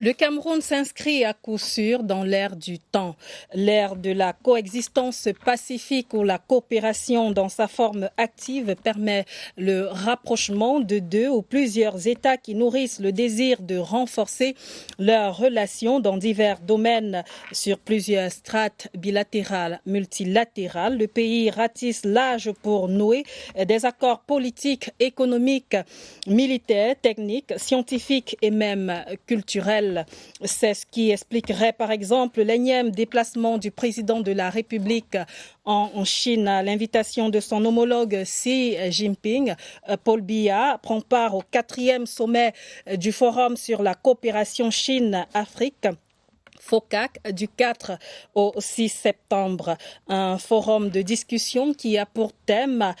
Le Cameroun s'inscrit à coup sûr dans l'ère du temps, l'ère de la coexistence pacifique où la coopération dans sa forme active permet le rapprochement de deux ou plusieurs États qui nourrissent le désir de renforcer leurs relations dans divers domaines. Sur plusieurs strates bilatérales, multilatérales, le pays ratisse l'âge pour nouer des accords politiques, économiques, militaires, techniques, scientifiques et même culturels. C'est ce qui expliquerait par exemple l'énième déplacement du président de la République en Chine à l'invitation de son homologue Xi Jinping. Paul Biya prend part au 4e sommet du Forum sur la coopération Chine-Afrique. FOCAC du 4 au 6 septembre, un forum de discussion qui a pour thème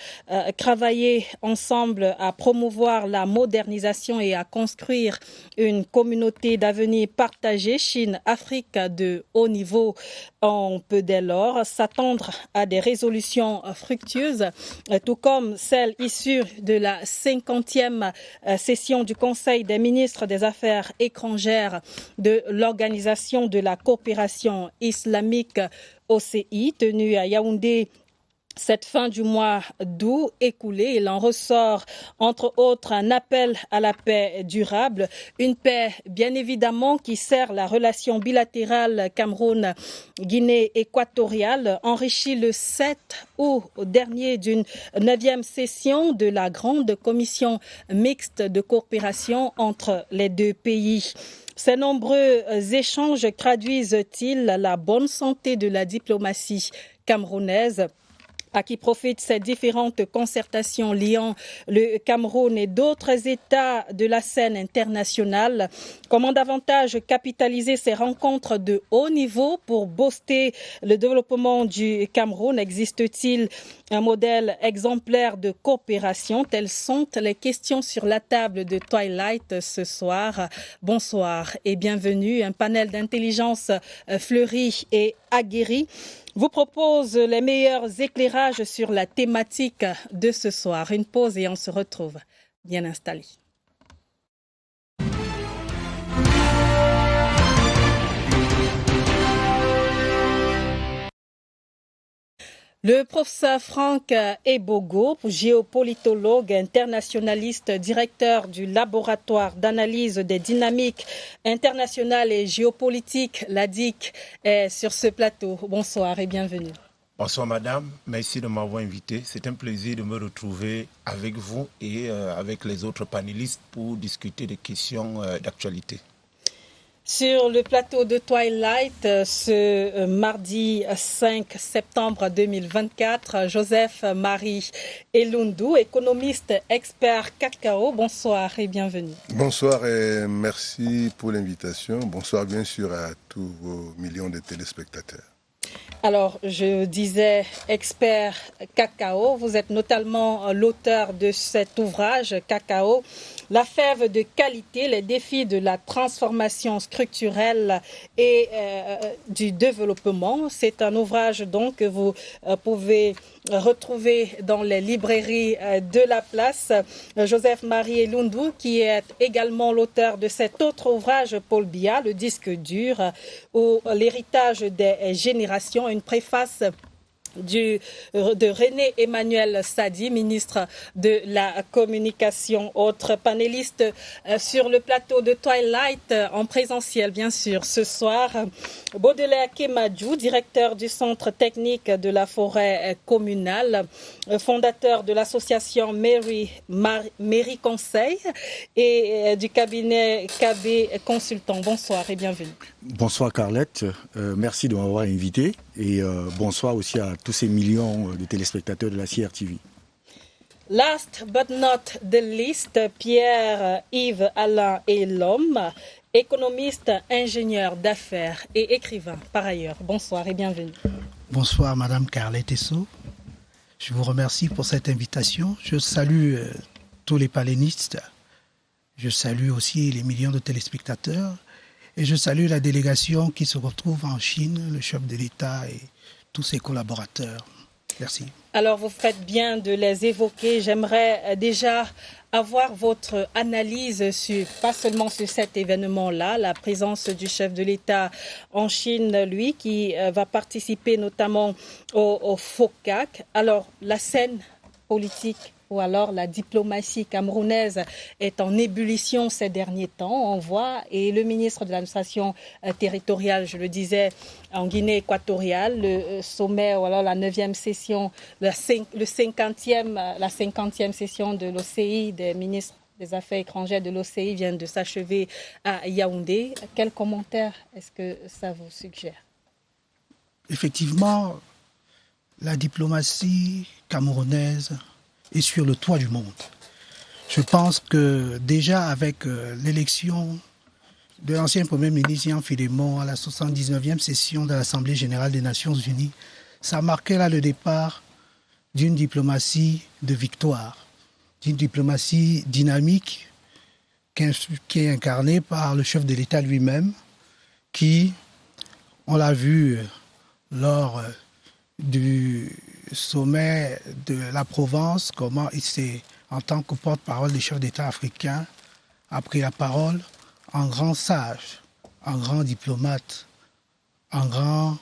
travailler ensemble à promouvoir la modernisation et à construire une communauté d'avenir partagée Chine-Afrique de haut niveau. On peut dès lors s'attendre à des résolutions fructueuses, tout comme celle issue de la 50e session du Conseil des ministres des Affaires étrangères de l'Organisation de la coopération islamique OCI, tenue à Yaoundé cette fin du mois d'août écoulé. Il en ressort, entre autres, un appel à la paix durable, une paix bien évidemment qui sert la relation bilatérale Cameroun-Guinée équatoriale, enrichie le 7 août dernier d'une 9e session de la grande commission mixte de coopération entre les deux pays. Ces nombreux échanges traduisent-ils la bonne santé de la diplomatie camerounaise ? À qui profitent ces différentes concertations liant le Cameroun et d'autres États de la scène internationale? Comment davantage capitaliser ces rencontres de haut niveau pour booster le développement du Cameroun? Existe-t-il un modèle exemplaire de coopération? Telles sont les questions sur la table de Twilight ce soir. Bonsoir et bienvenue. Un panel d'intelligence fleuri et aguerri vous propose les meilleurs éclairages sur la thématique de ce soir. Une pause et on se retrouve bien installés. Le professeur Franck Ebogo, géopolitologue, internationaliste, directeur du laboratoire d'analyse des dynamiques internationales et géopolitiques, l'ADIC, est sur ce plateau. Bonsoir et bienvenue. Bonsoir madame, merci de m'avoir invité. C'est un plaisir de me retrouver avec vous et avec les autres panélistes pour discuter des questions d'actualité. Sur le plateau de Twilight, ce mardi 5 septembre 2024, Joseph-Marie Elundou, économiste expert cacao. Bonsoir et bienvenue. Bonsoir et merci pour l'invitation. Bonsoir bien sûr à tous vos millions de téléspectateurs. Alors, je disais expert cacao. Vous êtes notamment l'auteur de cet ouvrage, Cacao, la fève de qualité, les défis de la transformation structurelle et du développement. C'est un ouvrage donc que vous pouvez retrouver dans les librairies de la place. Joseph-Marie Elundou, qui est également l'auteur de cet autre ouvrage, Paul Biya, Le disque dur, ou l'héritage des générations, une préface de René Emmanuel Sadi, ministre de la Communication. Autre panéliste sur le plateau de Twilight, en présentiel bien sûr ce soir, Baudelaire Kemadjou, directeur du Centre technique de la forêt communale, fondateur de l'association Mairie Conseil et du cabinet KB Consultant. Bonsoir et bienvenue. Bonsoir Carlette, merci de m'avoir invité et bonsoir aussi à tous ces millions de téléspectateurs de la CRTV. Last but not the least, Pierre-Yves Alain et l'homme, économiste, ingénieur d'affaires et écrivain par ailleurs. Bonsoir et bienvenue. Bonsoir Madame Carlette Esso. Je vous remercie pour cette invitation. Je salue tous les panélistes. Je salue aussi les millions de téléspectateurs. Et je salue la délégation qui se retrouve en Chine, le chef de l'État et tous ses collaborateurs. Merci. Alors, vous faites bien de les évoquer. J'aimerais déjà avoir votre analyse pas seulement sur cet événement-là, la présence du chef de l'État en Chine, lui, qui va participer notamment au FOCAC. Alors, la scène politique ou alors la diplomatie camerounaise est en ébullition ces derniers temps, on voit, et le ministre de l'administration territoriale, je le disais, en Guinée équatoriale, le sommet, ou alors la 9e session, la 50e session de l'OCI, des ministres des Affaires étrangères de l'OCI vient de s'achever à Yaoundé. Quel commentaire est-ce que ça vous suggère? Effectivement, la diplomatie camerounaise est sur le toit du monde. Je pense que déjà avec l'élection de l'ancien Premier ministre Jean Philémon à la 79e session de l'Assemblée générale des Nations unies, ça marquait là le départ d'une diplomatie de victoire, d'une diplomatie dynamique qui est incarnée par le chef de l'État lui-même, qui, on l'a vu lors du sommet de la Provence, comment il s'est, en tant que porte-parole des chefs d'État africains, a pris la parole en grand sage, en grand diplomate, en grand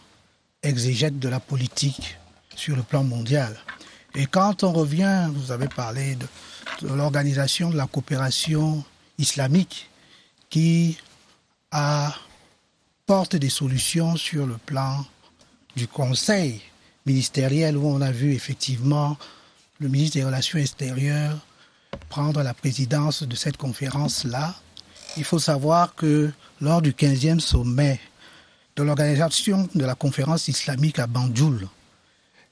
exégète de la politique sur le plan mondial. Et quand on revient, vous avez parlé de l'organisation de la coopération islamique qui apporte des solutions sur le plan du Conseil ministériel où on a vu effectivement le ministre des Relations extérieures prendre la présidence de cette conférence-là. Il faut savoir que lors du 15e sommet de l'organisation de la conférence islamique à Banjul,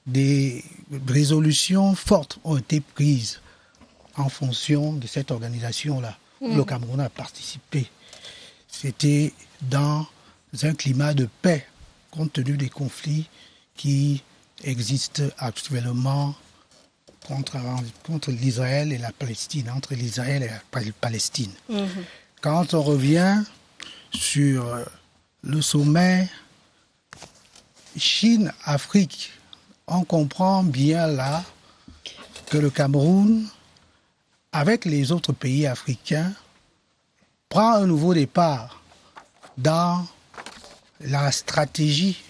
des résolutions fortes ont été prises en fonction de cette organisation-là, où le Cameroun a participé. C'était dans un climat de paix, compte tenu des conflits qui existent actuellement contre l'Israël et la Palestine, entre l'Israël et la Palestine. Quand on revient sur le sommet Chine-Afrique, on comprend bien là que le Cameroun, avec les autres pays africains, prend un nouveau départ dans la stratégie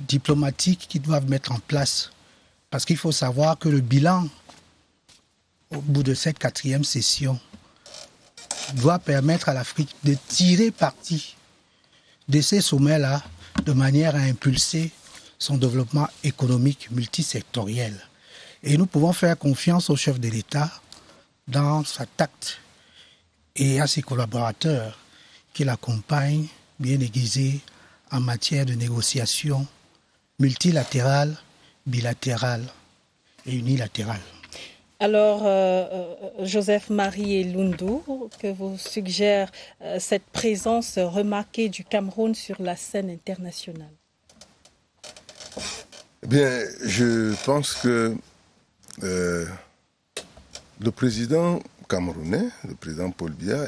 diplomatiques qu'ils doivent mettre en place. Parce qu'il faut savoir que le bilan, au bout de cette 4e session, doit permettre à l'Afrique de tirer parti de ces sommets-là de manière à impulser son développement économique multisectoriel. Et nous pouvons faire confiance au chef de l'État dans sa tact et à ses collaborateurs qui l'accompagnent bien aiguisés en matière de négociation multilatérale, bilatérale et unilatérale. Alors, Joseph-Marie Lundu, que vous suggère cette présence remarquée du Cameroun sur la scène internationale? Eh bien, je pense que le président camerounais, le président Paul Biya,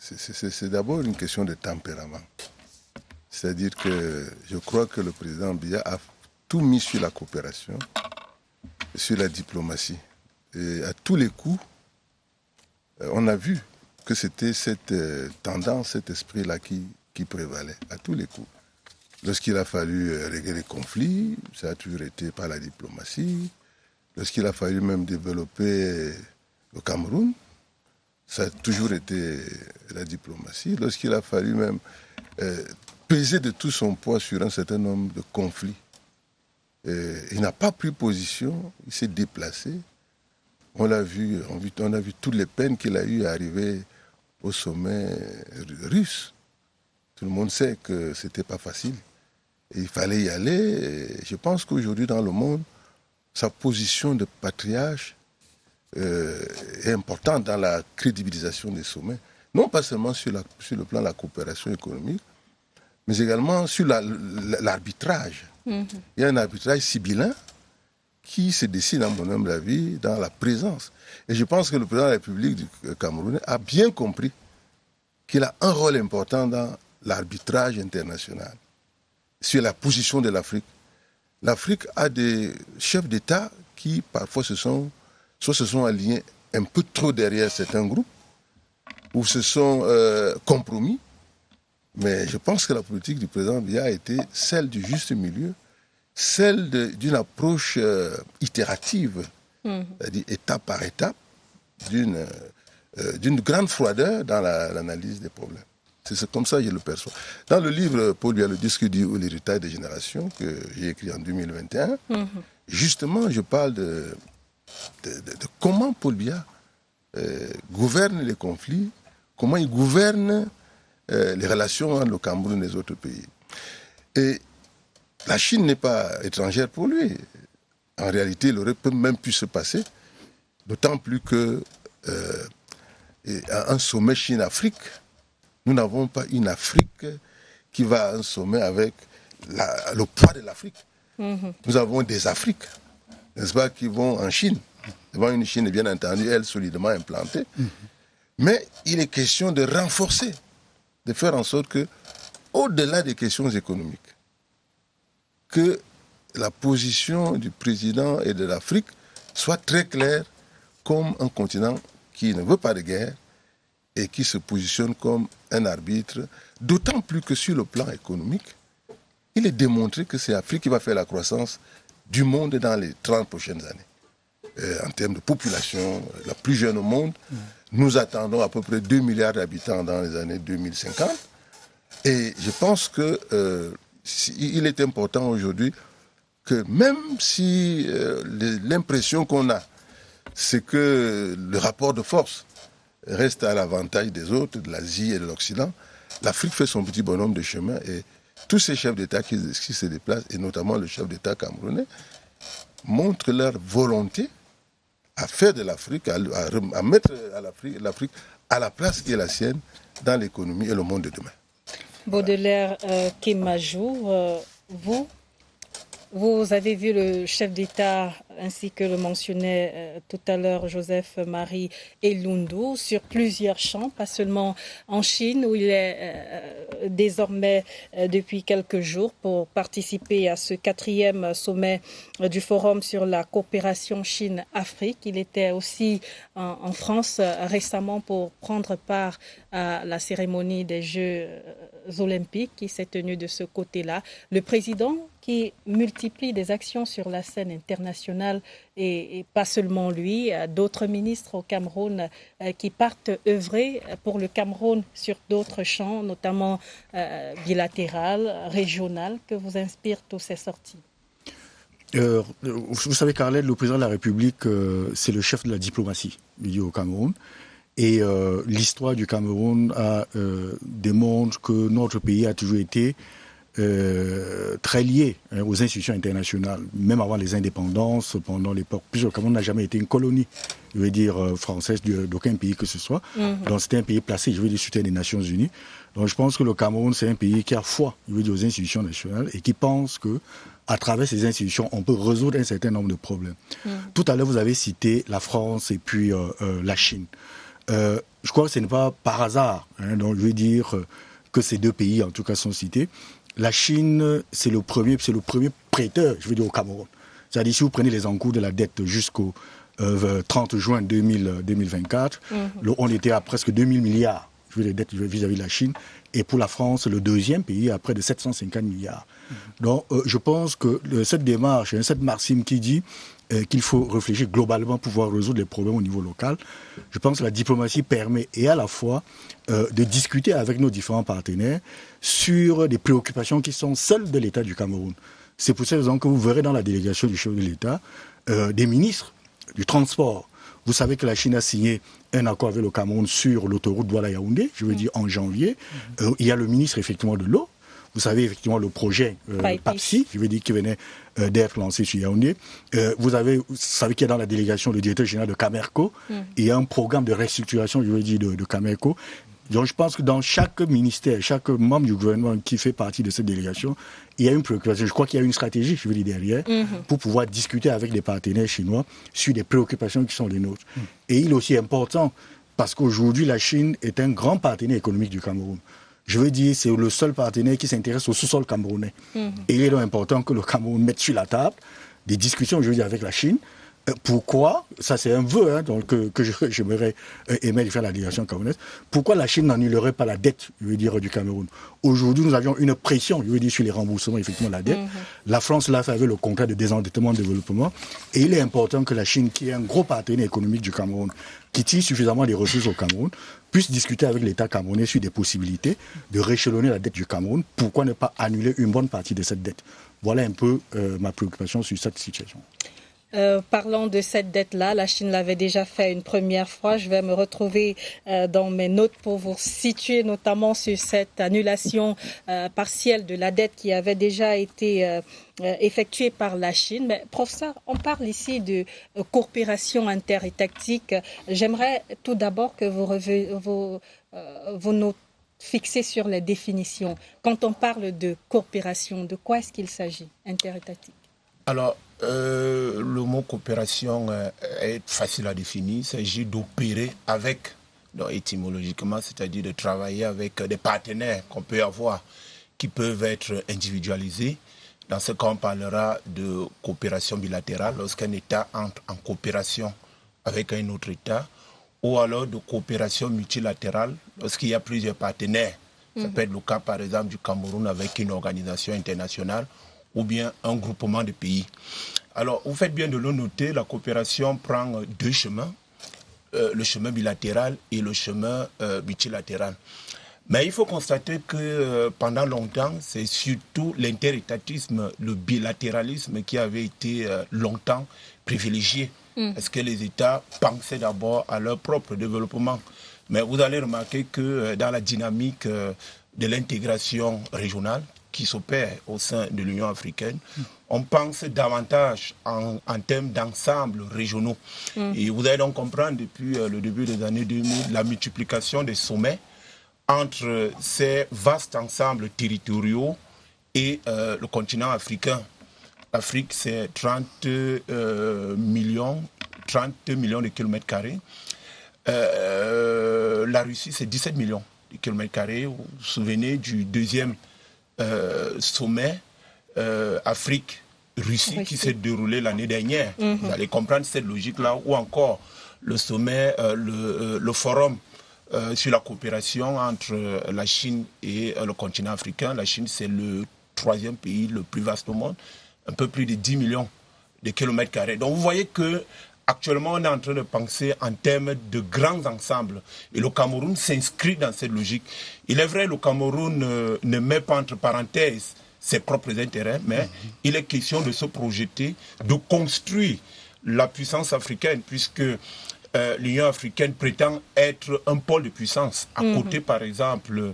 c'est d'abord une question de tempérament. C'est-à-dire que je crois que le président Biya a tout mis sur la coopération, sur la diplomatie. Et à tous les coups, on a vu que c'était cette tendance, cet esprit-là qui prévalait, à tous les coups. Lorsqu'il a fallu régler les conflits, ça a toujours été par la diplomatie. Lorsqu'il a fallu même développer le Cameroun, ça a toujours été la diplomatie. Lorsqu'il a fallu même peser de tout son poids sur un certain nombre de conflits, il n'a pas pris position, il s'est déplacé. On a vu toutes les peines qu'il a eues à arriver au sommet russe. Tout le monde sait que ce n'était pas facile. Et il fallait y aller. Et je pense qu'aujourd'hui, dans le monde, sa position de patriarche est importante dans la crédibilisation des sommets. Non pas seulement sur le plan de la coopération économique, mais également sur l'arbitrage. Il y a un arbitrage sibyllin qui se dessine, à mon humble avis, dans la présence. Et je pense que le président de la République du Cameroun a bien compris qu'il a un rôle important dans l'arbitrage international, sur la position de l'Afrique. l'Afrique a des chefs d'État qui parfois se sont alignés un peu trop derrière certains groupes, ou se sont compromis. Mais je pense que la politique du président Biya a été celle du juste milieu, celle d'une approche itérative, c'est-à-dire étape par étape, d'une grande froideur dans l'analyse des problèmes. C'est comme ça que je le perçois. Dans le livre Paul Biya, le disque dur ou l'héritage des générations, que j'ai écrit en 2021, justement, je parle de comment Paul Biya gouverne les conflits, comment il gouverne les relations entre le Cameroun et les autres pays. Et la Chine n'est pas étrangère pour lui. En réalité, il aurait même pu se passer, d'autant plus que un sommet Chine-Afrique, nous n'avons pas une Afrique qui va à un sommet avec le poids de l'Afrique. Nous avons des Afriques, n'est-ce pas, qui vont en Chine, devant une Chine bien entendu, elle solidement implantée. Mais il est question de renforcer, de faire en sorte que, au-delà des questions économiques, que la position du président et de l'Afrique soit très claire comme un continent qui ne veut pas de guerre et qui se positionne comme un arbitre, d'autant plus que sur le plan économique, il est démontré que c'est l'Afrique qui va faire la croissance du monde dans les 30 prochaines années. En termes de population, la plus jeune au monde, nous attendons à peu près 2 milliards d'habitants dans les années 2050. Et je pense qu'il est important aujourd'hui que même si l'impression qu'on a, c'est que le rapport de force reste à l'avantage des autres, de l'Asie et de l'Occident, l'Afrique fait son petit bonhomme de chemin et tous ces chefs d'État qui se déplacent, et notamment le chef d'État camerounais, montrent leur volonté à faire de l'Afrique, à mettre l'Afrique à la place qui est la sienne dans l'économie et le monde de demain. Baudelaire Kémajou, vous avez vu le chef d'État, ainsi que le mentionnait tout à l'heure Joseph-Marie Elundu, sur plusieurs champs, pas seulement en Chine, où il est désormais depuis quelques jours pour participer à ce 4e sommet du Forum sur la coopération Chine-Afrique. Il était aussi en France récemment pour prendre part à la cérémonie des Jeux olympiques qui s'est tenue de ce côté-là. Le président qui multiplie des actions sur la scène internationale et pas seulement lui, d'autres ministres au Cameroun qui partent œuvrer pour le Cameroun sur d'autres champs, notamment bilatéral, régional. Que vous inspirent toutes ces sorties? Vous savez, Carlette, le président de la République, c'est le chef de la diplomatie au Cameroun. Et l'histoire du Cameroun démontre que notre pays a toujours été très lié aux institutions internationales, même avant les indépendances, pendant l'époque. Puisque le Cameroun n'a jamais été une colonie, je veux dire, française d'aucun pays que ce soit. Donc c'était un pays placé, je veux dire, soutien des Nations Unies. Donc je pense que le Cameroun, c'est un pays qui a foi, je veux dire, aux institutions nationales et qui pense que à travers ces institutions, on peut résoudre un certain nombre de problèmes. Tout à l'heure, vous avez cité la France et puis la Chine. Je crois que ce n'est pas par hasard, donc je veux dire que ces deux pays, en tout cas, sont cités. La Chine, c'est le premier prêteur, je veux dire, au Cameroun. C'est-à-dire, si vous prenez les encours de la dette jusqu'au 30 juin 2024, on était à presque 2000 milliards, je veux dire, de dettes vis-à-vis de la Chine. Et pour la France, le deuxième pays, à près de 750 milliards. Donc, je pense que cette démarche, cette maxime qui dit qu'il faut réfléchir globalement pour pouvoir résoudre les problèmes au niveau local. Je pense que la diplomatie permet et à la fois de discuter avec nos différents partenaires sur des préoccupations qui sont celles de l'État du Cameroun. C'est pour cette raison que vous verrez dans la délégation du chef de l'État des ministres du transport. Vous savez que la Chine a signé un accord avec le Cameroun sur l'autoroute Douala-Yaoundé, je veux dire en janvier. Il y a le ministre effectivement de l'eau. Vous savez effectivement le projet PAPSI, je veux dire, qui venait d'être lancé sur Yaoundé. Vous savez qu'il y a dans la délégation le directeur général de Camerco. Il y a un programme de restructuration, je veux dire, de Camerco. Donc je pense que dans chaque ministère, chaque membre du gouvernement qui fait partie de cette délégation, il y a une préoccupation. Je crois qu'il y a une stratégie, je veux dire, derrière, pour pouvoir discuter avec les partenaires chinois sur des préoccupations qui sont les nôtres. Et il est aussi important, parce qu'aujourd'hui, la Chine est un grand partenaire économique du Cameroun. je veux dire, c'est le seul partenaire qui s'intéresse au sous-sol camerounais. Et il est donc important que le Cameroun mette sur la table des discussions, je veux dire, avec la Chine. Pourquoi, ça c'est un vœu donc, que j'aimerais aimer faire la délégation camerounaise, pourquoi la Chine n'annulerait pas la dette, je veux dire, du Cameroun? Aujourd'hui, nous avions une pression, je veux dire, sur les remboursements, effectivement, de la dette. La France l'a fait avec le contrat de désendettement et de développement. Et il est important que la Chine, qui est un gros partenaire économique du Cameroun, qui tire suffisamment des ressources au Cameroun, puisse discuter avec l'État camerounais sur des possibilités de réchelonner la dette du Cameroun. Pourquoi ne pas annuler une bonne partie de cette dette? Voilà un peu ma préoccupation sur cette situation. Parlant de cette dette-là, la Chine l'avait déjà fait une première fois. Je vais me retrouver dans mes notes pour vous situer notamment sur cette annulation partielle de la dette qui avait déjà été effectuée par la Chine. Mais professeur, on parle ici de coopération interétatique. J'aimerais tout d'abord que vous nous fixez sur les définitions. Quand on parle de coopération, de quoi est-ce qu'il s'agit, interétatique? Alors, le mot coopération est facile à définir. Il s'agit d'opérer avec, donc étymologiquement, c'est-à-dire de travailler avec des partenaires qu'on peut avoir, qui peuvent être individualisés. Dans ce cas, on parlera de coopération bilatérale, lorsqu'un État entre en coopération avec un autre État, ou alors de coopération multilatérale, lorsqu'il y a plusieurs partenaires. Ça peut être le cas, par exemple, du Cameroun avec une organisation internationale, ou bien un groupement de pays. Alors, vous faites bien de le noter, la coopération prend deux chemins, le chemin bilatéral et le chemin multilatéral. Mais il faut constater que pendant longtemps, c'est surtout l'interétatisme, le bilatéralisme qui avait été longtemps privilégié. Parce que les États pensaient d'abord à leur propre développement. Mais vous allez remarquer que dans la dynamique de l'intégration régionale, qui s'opère au sein de l'Union africaine, on pense davantage en termes d'ensembles régionaux. Et vous allez donc comprendre depuis le début des années 2000 la multiplication des sommets entre ces vastes ensembles territoriaux et le continent africain. L'Afrique, c'est 30 millions de kilomètres carrés. La Russie, c'est 17 millions de kilomètres carrés. Vous vous souvenez du deuxième sommet Afrique-Russie qui s'est déroulé l'année dernière. Vous allez comprendre cette logique-là, ou encore le sommet, le forum sur la coopération entre la Chine et le continent africain. La Chine, c'est le troisième pays le plus vaste au monde, un peu plus de 10 millions de kilomètres carrés. Donc vous voyez que actuellement, on est en train de penser en termes de grands ensembles. Et le Cameroun s'inscrit dans cette logique. Il est vrai, le Cameroun ne met pas entre parenthèses ses propres intérêts, mais il est question de se projeter, de construire la puissance africaine, puisque l'Union africaine prétend être un pôle de puissance, à côté, par exemple,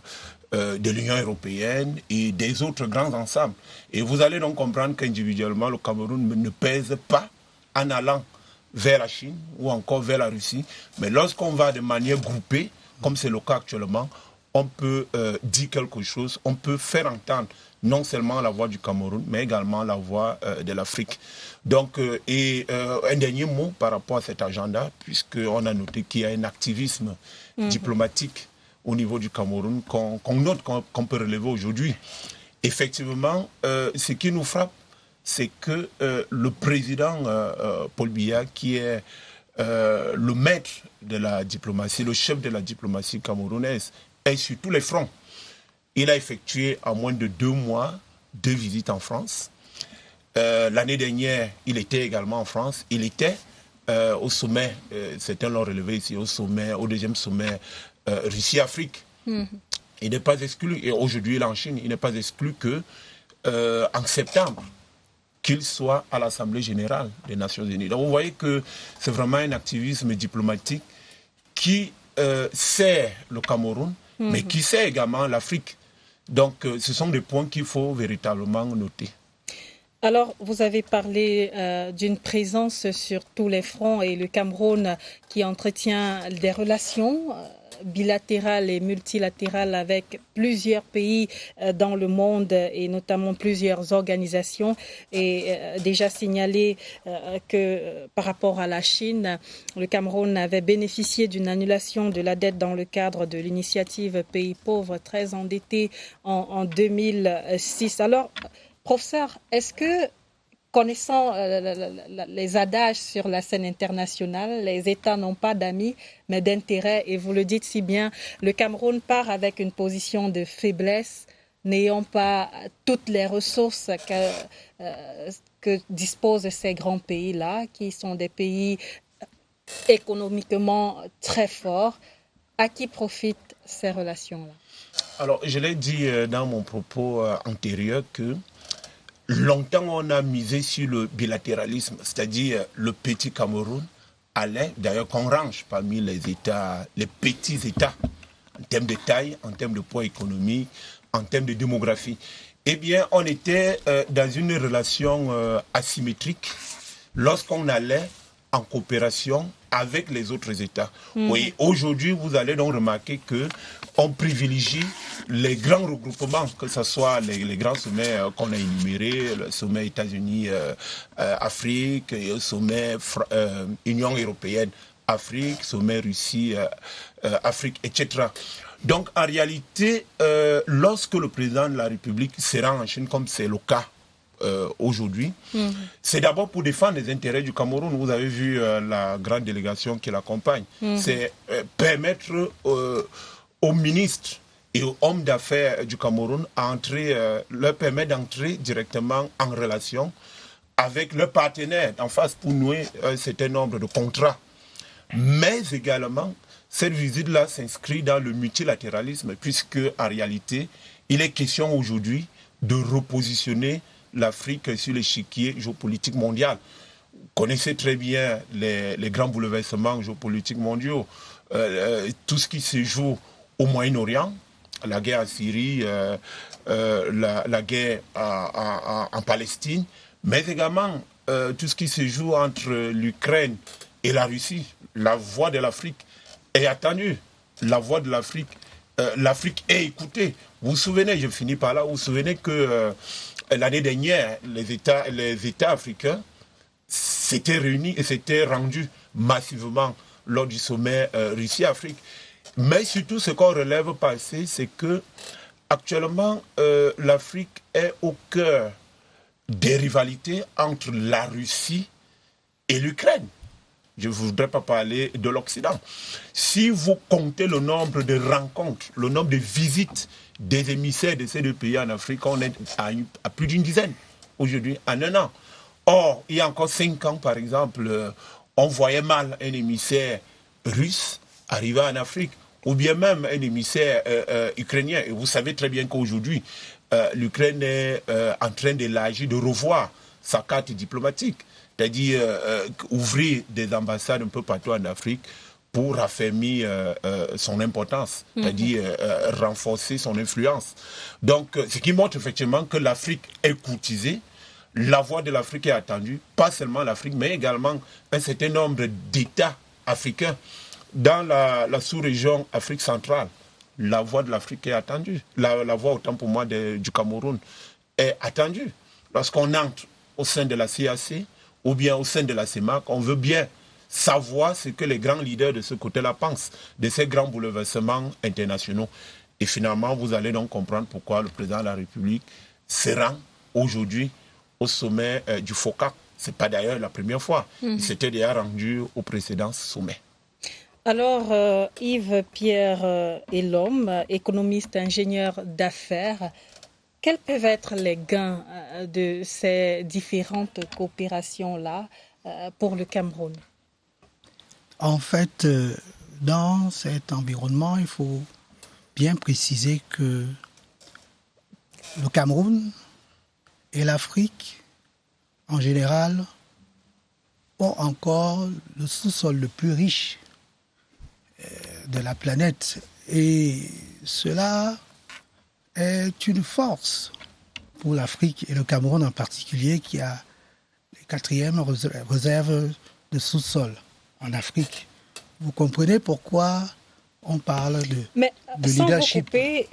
de l'Union européenne et des autres grands ensembles. Et vous allez donc comprendre qu'individuellement, le Cameroun ne pèse pas en allant vers la Chine ou encore vers la Russie. Mais lorsqu'on va de manière groupée, comme c'est le cas actuellement, on peut dire quelque chose, on peut faire entendre non seulement la voix du Cameroun, mais également la voix de l'Afrique. Donc, un dernier mot par rapport à cet agenda, puisqu'on a noté qu'il y a un activisme diplomatique au niveau du Cameroun qu'on note, qu'on peut relever aujourd'hui. Effectivement, ce qui nous frappe, c'est que le président Paul Biya, qui est le maître de la diplomatie, le chef de la diplomatie camerounaise, est sur tous les fronts. Il a effectué en moins de 2 mois 2 visites en France. L'année dernière, il était également en France. Il était au sommet, certains l'ont relevé ici, au deuxième sommet Russie-Afrique. Il n'est pas exclu, et aujourd'hui il est en Chine, il n'est pas exclu que en septembre, qu'il soit à l'Assemblée générale des Nations Unies. Donc vous voyez que c'est vraiment un activisme diplomatique qui sert le Cameroun, mais qui sert également l'Afrique. Donc ce sont des points qu'il faut véritablement noter. Alors, vous avez parlé d'une présence sur tous les fronts et le Cameroun qui entretient des relations bilatérale et multilatérale avec plusieurs pays dans le monde et notamment plusieurs organisations. Et déjà signalé que par rapport à la Chine, le Cameroun avait bénéficié d'une annulation de la dette dans le cadre de l'initiative Pays pauvres très endettés en 2006. Alors, professeur, est-ce que, connaissant les adages sur la scène internationale, les États n'ont pas d'amis, mais d'intérêts, et vous le dites si bien, le Cameroun part avec une position de faiblesse, n'ayant pas toutes les ressources que disposent ces grands pays-là, qui sont des pays économiquement très forts. À qui profitent ces relations-là? Alors, je l'ai dit dans mon propos antérieur que longtemps, on a misé sur le bilatéralisme, c'est-à-dire le petit Cameroun allait, d'ailleurs qu'on range parmi les États, les petits États, en termes de taille, en termes de poids économique, en termes de démographie. Eh bien, on était dans une relation asymétrique lorsqu'on allait en coopération avec les autres États. Oui, aujourd'hui, vous allez donc remarquer qu'on privilégie les grands regroupements, que ce soit les grands sommets qu'on a énumérés, le sommet États-Unis-Afrique, le sommet Union européenne-Afrique, sommet Russie-Afrique, etc. Donc, en réalité, lorsque le président de la République se rend en Chine, comme c'est le cas aujourd'hui, c'est d'abord pour défendre les intérêts du Cameroun. Vous avez vu la grande délégation qui l'accompagne. C'est permettre aux ministres et aux hommes d'affaires du Cameroun leur permettre d'entrer directement en relation avec leurs partenaires en face pour nouer un certain nombre de contrats. Mais également, cette visite-là s'inscrit dans le multilatéralisme, puisque en réalité, il est question aujourd'hui de repositionner l'Afrique sur l'échiquier géopolitique mondial. Vous connaissez très bien les grands bouleversements géopolitiques mondiaux, tout ce qui se joue au Moyen-Orient, la guerre en Syrie, la guerre en Palestine, mais également tout ce qui se joue entre l'Ukraine et la Russie. La voix de l'Afrique est attendue. La voix de l'Afrique, l'Afrique est écoutée. Vous vous souvenez, je finis par là, vous vous souvenez que l'année dernière, les États africains s'étaient réunis et s'étaient rendus massivement lors du sommet Russie-Afrique. Mais surtout, ce qu'on relève passer, c'est que actuellement, l'Afrique est au cœur des rivalités entre la Russie et l'Ukraine. Je ne voudrais pas parler de l'Occident. Si vous comptez le nombre de rencontres, le nombre de visites des émissaires de ces deux pays en Afrique, on est à plus d'une dizaine aujourd'hui, en un an. Or, il y a encore 5 ans, par exemple, on voyait mal un émissaire russe arriver en Afrique, ou bien même un émissaire ukrainien. Et vous savez très bien qu'aujourd'hui, l'Ukraine est en train d'élargir, de revoir sa carte diplomatique, c'est-à-dire ouvrir des ambassades un peu partout en Afrique pour affermir son importance, c'est-à-dire renforcer son influence. Donc, ce qui montre effectivement que l'Afrique est courtisée, la voix de l'Afrique est attendue, pas seulement l'Afrique, mais également un certain nombre d'États africains. Dans la sous-région Afrique centrale, la voix de l'Afrique est attendue. La voix, autant pour moi, du Cameroun est attendue. Lorsqu'on entre au sein de la CAC ou bien au sein de la CEMAC, on veut bien savoir ce que les grands leaders de ce côté-là pensent de ces grands bouleversements internationaux. Et finalement, vous allez donc comprendre pourquoi le président de la République se rend aujourd'hui au sommet du FOCAC. Ce n'est pas d'ailleurs la première fois. Il s'était déjà rendu au précédent sommet. Alors, Yves-Pierre Elom, économiste, ingénieur d'affaires, quels peuvent être les gains de ces différentes coopérations-là pour le Cameroun? En fait, dans cet environnement, il faut bien préciser que le Cameroun et l'Afrique, en général, ont encore le sous-sol le plus riche de la planète. Et cela est une force pour l'Afrique et le Cameroun en particulier, qui a les 4e réserves de sous-sol en Afrique. Vous comprenez pourquoi on parle Mais de sans leadership. vous couper,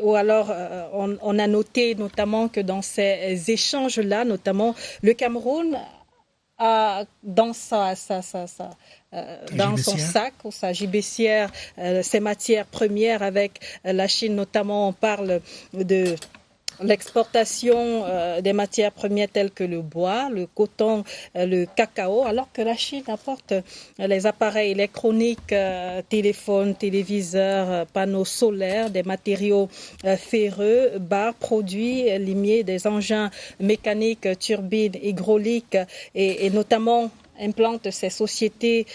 on a noté notamment que dans ces échanges-là, notamment le Cameroun a dans son sac ou sa gibecière ses matières premières avec la Chine, notamment on parle de l'exportation des matières premières telles que le bois, le coton, le cacao, alors que la Chine apporte les appareils électroniques, téléphones, téléviseurs, panneaux solaires, des matériaux ferreux, barres, produits limiers, des engins mécaniques, turbines, hydrauliques et notamment implante ces sociétés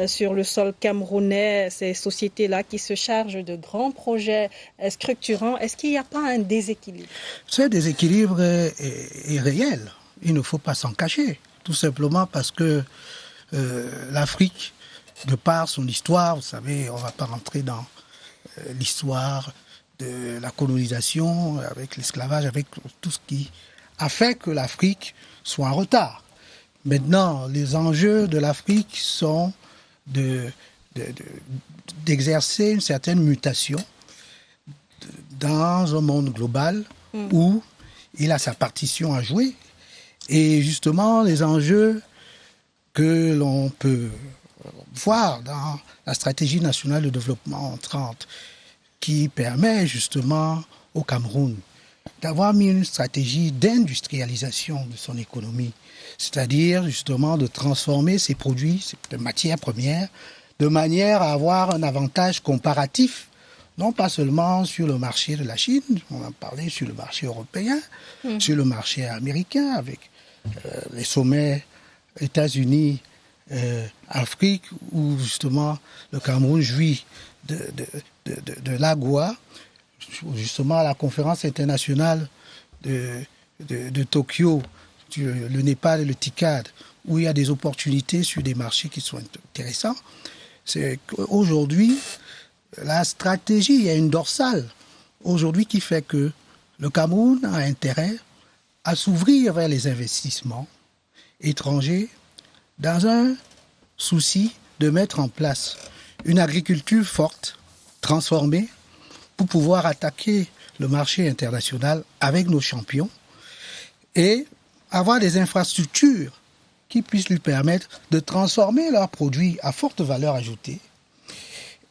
sur le sol camerounais, ces sociétés-là qui se chargent de grands projets structurants. Est-ce qu'il n'y a pas un déséquilibre? Ce déséquilibre est réel. Il ne faut pas s'en cacher. Tout simplement parce que l'Afrique, de par son histoire, vous savez, on ne va pas rentrer dans l'histoire de la colonisation, avec l'esclavage, avec tout ce qui a fait que l'Afrique soit en retard. Maintenant, les enjeux de l'Afrique sont d'exercer une certaine mutation dans un monde global où il a sa partition à jouer. Et justement, les enjeux que l'on peut voir dans la stratégie nationale de développement en 30, qui permet justement au Cameroun d'avoir mis une stratégie d'industrialisation de son économie, c'est-à-dire justement de transformer ses produits de matières premières de manière à avoir un avantage comparatif, non pas seulement sur le marché de la Chine, on en parlait sur le marché européen, sur le marché américain, avec les sommets États-Unis, Afrique, où justement le Cameroun jouit de l'AGOA, justement à la conférence internationale de Tokyo, le Népal et le TICAD, où il y a des opportunités sur des marchés qui sont intéressants. C'est qu'aujourd'hui, la stratégie, il y a une dorsale aujourd'hui qui fait que le Cameroun a intérêt à s'ouvrir vers les investissements étrangers dans un souci de mettre en place une agriculture forte, transformée, pour pouvoir attaquer le marché international avec nos champions et avoir des infrastructures qui puissent lui permettre de transformer leurs produits à forte valeur ajoutée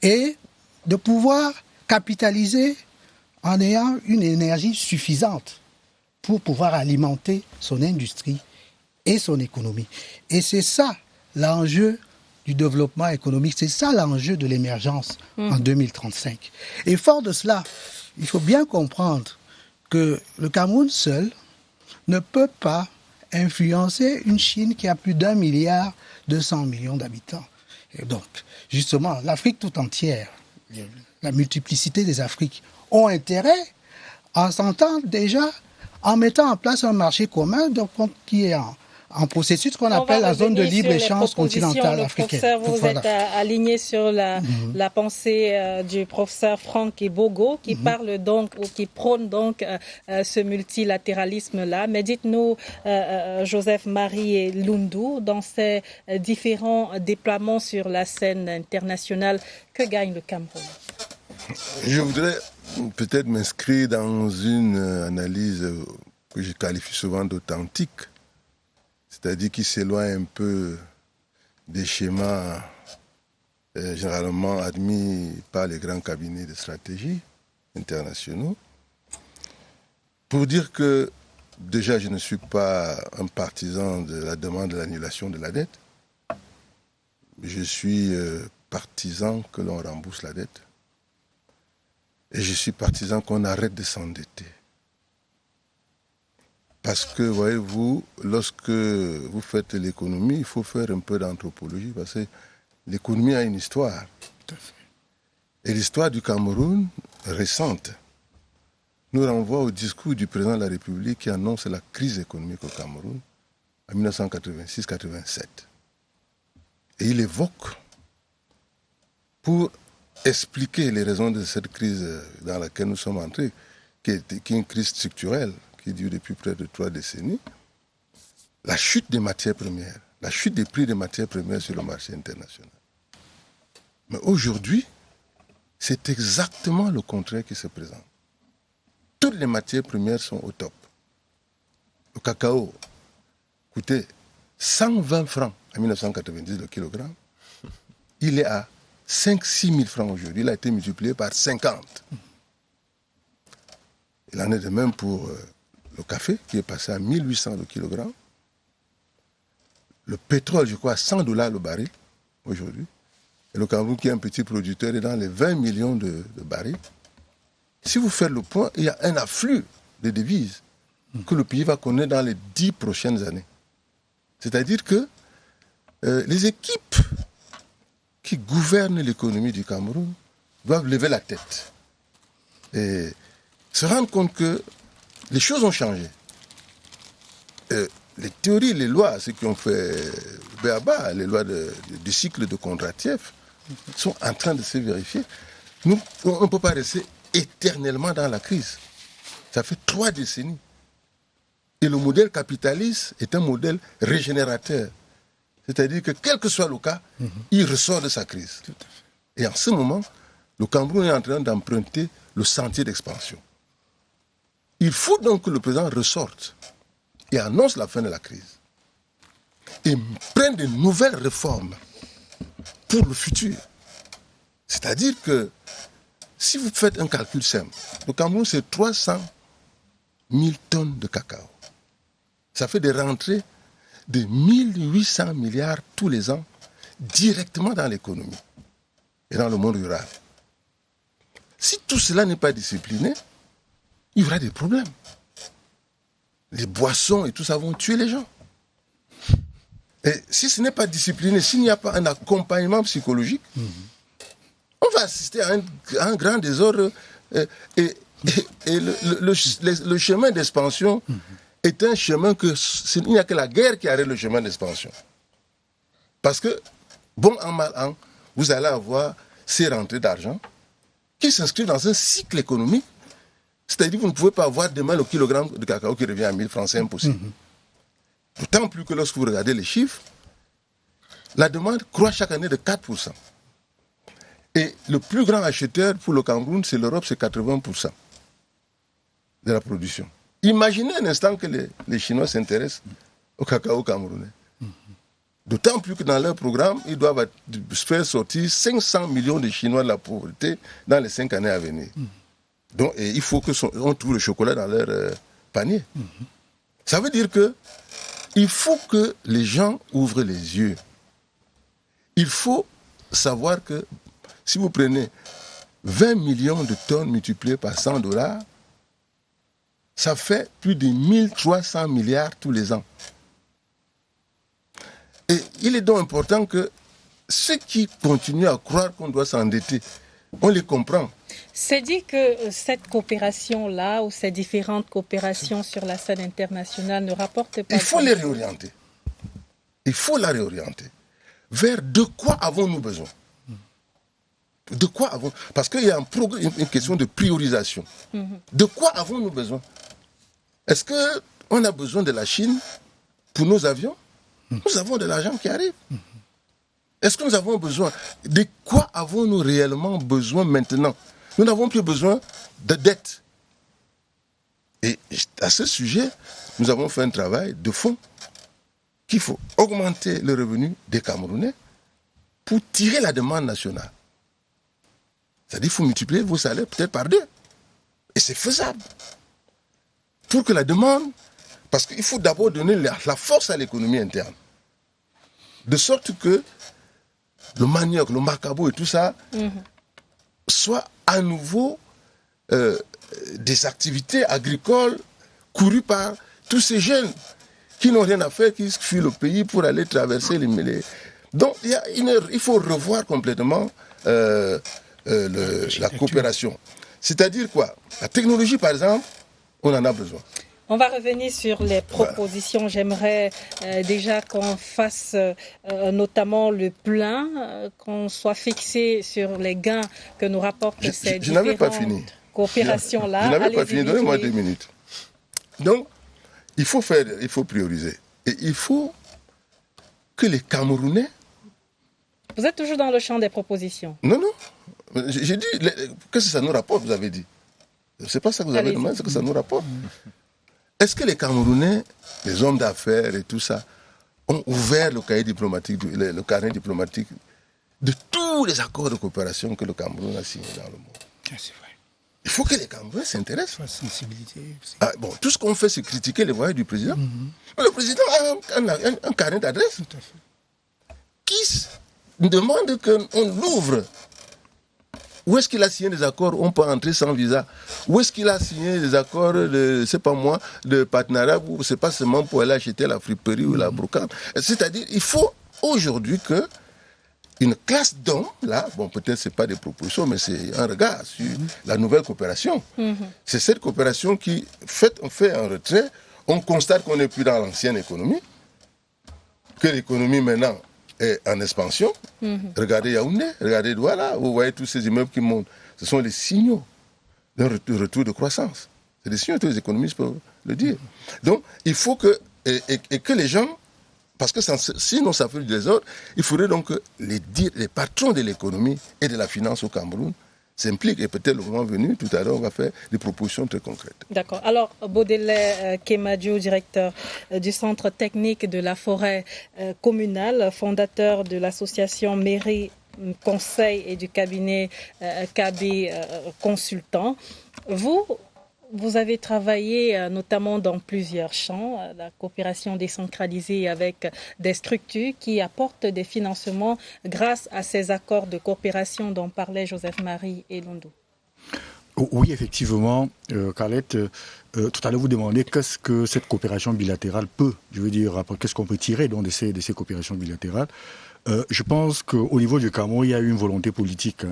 et de pouvoir capitaliser en ayant une énergie suffisante pour pouvoir alimenter son industrie et son économie. Et c'est ça l'enjeu du développement économique, c'est ça l'enjeu de l'émergence en 2035. Et fort de cela, il faut bien comprendre que le Cameroun seul ne peut pas influencer une Chine qui a plus d'1,2 milliard d'habitants. Et donc, justement, l'Afrique tout entière, la multiplicité des Afriques, ont intérêt à s'entendre déjà en mettant en place un marché commun qui est en processus qu'on appelle la zone de libre-échange continentale africaine. Professeur, vous êtes aligné sur la pensée du professeur Franck Ibogo qui parle donc ou qui prône donc ce multilatéralisme-là. Mais dites-nous, Joseph-Marie Lundu, dans ces différents déploiements sur la scène internationale, que gagne le Cameroun? Je voudrais peut-être m'inscrire dans une analyse que je qualifie souvent d'authentique, c'est-à-dire qui s'éloigne un peu des schémas généralement admis par les grands cabinets de stratégie internationaux, pour dire que déjà je ne suis pas un partisan de la demande de l'annulation de la dette. Je suis partisan que l'on rembourse la dette. Et je suis partisan qu'on arrête de s'endetter. Parce que, voyez-vous, lorsque vous faites l'économie, il faut faire un peu d'anthropologie, parce que l'économie a une histoire. Tout à fait. Et l'histoire du Cameroun, récente, nous renvoie au discours du président de la République qui annonce la crise économique au Cameroun en 1986-87. Et il évoque, pour expliquer les raisons de cette crise dans laquelle nous sommes entrés, qui est une crise structurelle, qui dure depuis près de 3 décennies, la chute des matières premières, la chute des prix des matières premières sur le marché international. Mais aujourd'hui, c'est exactement le contraire qui se présente. Toutes les matières premières sont au top. Le cacao coûtait 120 francs en 1990 le kilogramme. Il est à 5-6 000 francs aujourd'hui. Il a été multiplié par 50. Il en est de même pour le café, qui est passé à 1800 le kilogramme. Le pétrole, je crois, à $100 le baril aujourd'hui. Et le Cameroun, qui est un petit producteur, est dans les 20 millions de barils. Si vous faites le point, il y a un afflux de devises que le pays va connaître dans les 10 prochaines années. C'est-à-dire que les équipes qui gouvernent l'économie du Cameroun doivent lever la tête et se rendre compte que les choses ont changé. Les théories, les lois, ceux qui ont fait Béaba, les lois du cycle de Kondratiev, sont en train de se vérifier. Nous, on ne peut pas rester éternellement dans la crise. Ça fait 3 décennies. Et le modèle capitaliste est un modèle régénérateur. C'est-à-dire que quel que soit le cas, il ressort de sa crise. Et en ce moment, le Cameroun est en train d'emprunter le sentier d'expansion. Il faut donc que le président ressorte et annonce la fin de la crise. Et prenne de nouvelles réformes pour le futur. C'est-à-dire que si vous faites un calcul simple, le Cameroun c'est 300 000 tonnes de cacao. Ça fait des rentrées de 1800 milliards tous les ans directement dans l'économie et dans le monde rural. Si tout cela n'est pas discipliné, il y aura des problèmes. Les boissons et tout ça vont tuer les gens. Et si ce n'est pas discipliné, s'il n'y a pas un accompagnement psychologique, on va assister à un grand désordre. Et le chemin d'expansion est un chemin que il n'y a que la guerre qui arrête le chemin d'expansion. Parce que, bon an, mal an, vous allez avoir ces rentrées d'argent qui s'inscrivent dans un cycle économique. C'est-à-dire que vous ne pouvez pas avoir demain le kilogramme de cacao qui revient à 1000 francs, c'est impossible. D'autant plus que lorsque vous regardez les chiffres, la demande croît chaque année de 4%. Et le plus grand acheteur pour le Cameroun, c'est l'Europe, c'est 80% de la production. Imaginez un instant que les Chinois s'intéressent au cacao camerounais. D'autant plus que dans leur programme, ils doivent faire sortir 500 millions de Chinois de la pauvreté dans les 5 années à venir. Donc, et il faut qu'on trouve le chocolat dans leur panier. Ça veut dire que il faut que les gens ouvrent les yeux. Il faut savoir que si vous prenez 20 millions de tonnes multipliées par $100, ça fait plus de 1300 milliards tous les ans. Et il est donc important que ceux qui continuent à croire qu'on doit s'endetter, on les comprend. C'est dit que cette coopération-là, ou ces différentes coopérations sur la scène internationale ne rapportent pas... Il faut les réorienter. Il faut la réorienter. Vers de quoi avons-nous besoin? De quoi avons... Parce qu'il y a une question de priorisation. De quoi avons-nous besoin? Est-ce qu'on a besoin de la Chine pour nos avions? Nous avons de l'argent qui arrive. Est-ce que nous avons besoin? De quoi avons-nous réellement besoin maintenant? Nous n'avons plus besoin de dette. Et à ce sujet, nous avons fait un travail de fond qu'il faut augmenter le revenu des Camerounais pour tirer la demande nationale. C'est-à-dire qu'il faut multiplier vos salaires peut-être par 2. Et c'est faisable. Pour que la demande... Parce qu'il faut d'abord donner la force à l'économie interne. De sorte que le manioc, le macabo et tout ça soient à nouveau des activités agricoles courues par tous ces jeunes qui n'ont rien à faire, qui fuient le pays pour aller traverser les mêlées. Donc il faut revoir complètement la coopération. C'est-à-dire quoi? La technologie, par exemple, on en a besoin. On va revenir sur les propositions. Voilà. J'aimerais déjà qu'on fasse notamment le plein, qu'on soit fixé sur les gains que nous rapportent ces différentes coopérations-là. Je n'avais pas fini. Donnez-moi 2 minutes. Donc, il faut prioriser. Et il faut que les Camerounais... Vous êtes toujours dans le champ des propositions? Non. J'ai dit, qu'est-ce que ça nous rapporte, vous avez dit? C'est pas ça que vous avez demandé, c'est que ça nous rapporte. Est-ce que les Camerounais, les hommes d'affaires et tout ça, ont ouvert le cahier diplomatique, le carnet diplomatique de tous les accords de coopération que le Cameroun a signés dans le monde? C'est vrai. Il faut que les Camerounais s'intéressent. La sensibilité aussi. Tout ce qu'on fait, c'est critiquer les voyages du président. Mais le président a un carnet d'adresse. Tout à fait. Qui demande qu'on l'ouvre? Où est-ce qu'il a signé des accords? On peut entrer sans visa. Où est-ce qu'il a signé des accords de, c'est pas moi, de partenariat où c'est pas seulement pour aller acheter la friperie ou la brocante. C'est-à-dire, il faut aujourd'hui que une classe d'hommes, là, bon, peut-être c'est pas des propositions, mais c'est un regard sur la nouvelle coopération. C'est cette coopération qui, on fait un retrait, on constate qu'on n'est plus dans l'ancienne économie, que l'économie maintenant est en expansion. Regardez Yaoundé, regardez Douala, vous voyez tous ces immeubles qui montent. Ce sont les signaux d'un retour de croissance. C'est des signaux, tous les économistes peuvent le dire. Donc, il faut que, et que les gens, parce que sinon ça fait du désordre, il faudrait donc que les patrons de l'économie et de la finance au Cameroun s'impliquent. Et peut-être le moment venu, tout à l'heure, on va faire des propositions très concrètes. D'accord. Alors, Baudelaire Kemadjo, directeur du Centre technique de la forêt communale, fondateur de l'association Mairie Conseil et du cabinet KB Consultant. Vous avez travaillé notamment dans plusieurs champs, la coopération décentralisée avec des structures qui apportent des financements grâce à ces accords de coopération dont parlait Joseph-Marie Elondo. Oui, effectivement, Carlette, tout à l'heure vous demandez qu'est-ce que cette coopération bilatérale peut, je veux dire, qu'est-ce qu'on peut tirer donc, de ces coopérations bilatérales. Je pense qu'au niveau du Cameroun, il y a eu une volonté politique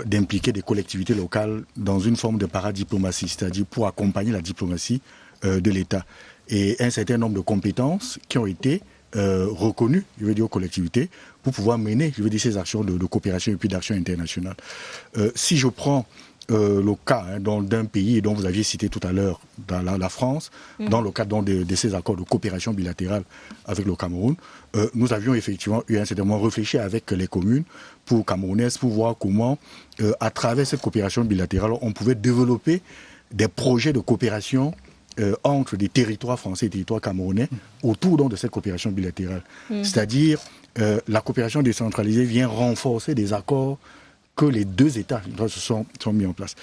d'impliquer des collectivités locales dans une forme de paradiplomatie, c'est-à-dire pour accompagner la diplomatie de l'État. Et un certain nombre de compétences qui ont été reconnues, je veux dire, aux collectivités, pour pouvoir mener, je veux dire, ces actions de coopération et puis d'action internationale. Si je prends le cas d'un pays dont vous aviez cité tout à l'heure, dans la France, dans le cadre de ces accords de coopération bilatérale avec le Cameroun, nous avions effectivement eu un certain moment réfléchi avec les communes camerounaises pour voir comment, à travers cette coopération bilatérale, on pouvait développer des projets de coopération entre des territoires français et des territoires camerounais autour donc, de cette coopération bilatérale. C'est-à-dire, la coopération décentralisée vient renforcer des accords que les deux États se sont mis en place.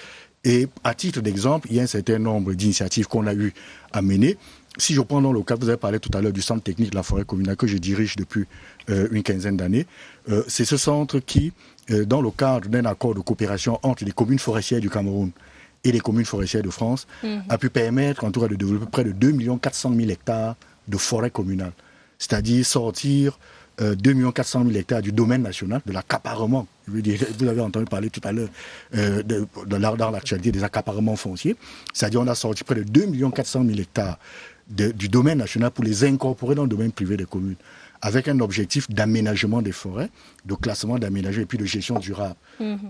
Et à titre d'exemple, il y a un certain nombre d'initiatives qu'on a eu à mener. Si je prends dans le cas, vous avez parlé tout à l'heure du centre technique de la forêt communale que je dirige depuis une quinzaine d'années. C'est ce centre qui, dans le cadre d'un accord de coopération entre les communes forestières du Cameroun et les communes forestières de France, a pu permettre en tout cas de développer près de 2 400 000 hectares de forêt communale. C'est-à-dire sortir 2 400 000 hectares du domaine national, de l'accaparement. Vous avez entendu parler tout à l'heure dans l'actualité des accaparements fonciers. C'est-à-dire on a sorti près de 2 400 000 hectares du domaine national pour les incorporer dans le domaine privé des communes, avec un objectif d'aménagement des forêts, de classement d'aménagement et puis de gestion durable.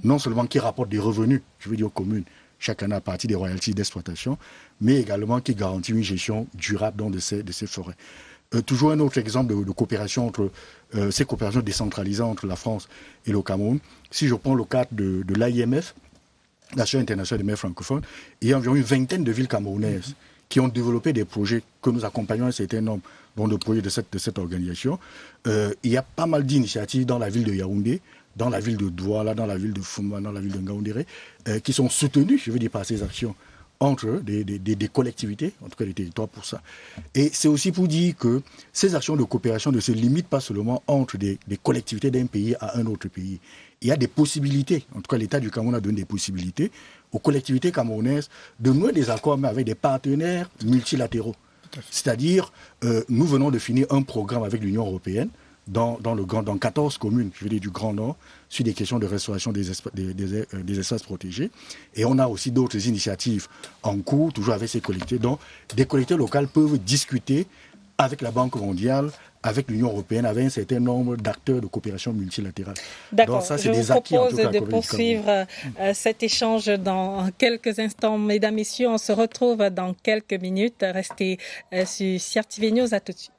Non seulement qui rapporte des revenus, je veux dire aux communes, chaque année à partir des royalties d'exploitation, mais également qui garantit une gestion durable de ces forêts. Toujours un autre exemple de coopération entre ces coopérations décentralisées entre la France et le Cameroun. Si je prends le cadre de l'AIMF, l'Association internationale des maires francophones, il y a environ une vingtaine de villes camerounaises qui ont développé des projets que nous accompagnons un certain nombre de projets de cette organisation. Il y a pas mal d'initiatives dans la ville de Yaoundé, dans la ville de Douala, dans la ville de Fouma, dans la ville de Ngaoundéré, qui sont soutenues, je veux dire, par ces actions entre des collectivités, en tout cas des territoires pour ça. Et c'est aussi pour dire que ces actions de coopération ne se limitent pas seulement entre des collectivités d'un pays à un autre pays. Il y a des possibilités, en tout cas l'État du Cameroun a donné des possibilités aux collectivités camerounaises de nouer des accords mais avec des partenaires multilatéraux. C'est-à-dire, nous venons de finir un programme avec l'Union européenne dans 14 communes, je veux dire du Grand Nord, sur des questions de restauration des espaces protégés. Et on a aussi d'autres initiatives en cours, toujours avec ces collectivités. Donc, des collectivités locales peuvent discuter avec la Banque mondiale, avec l'Union européenne, avec un certain nombre d'acteurs de coopération multilatérale. D'accord, donc, ça, je vous propose de poursuivre cet échange dans quelques instants. Mesdames, Messieurs, on se retrouve dans quelques minutes. Restez sur CRTV News, à tout de suite.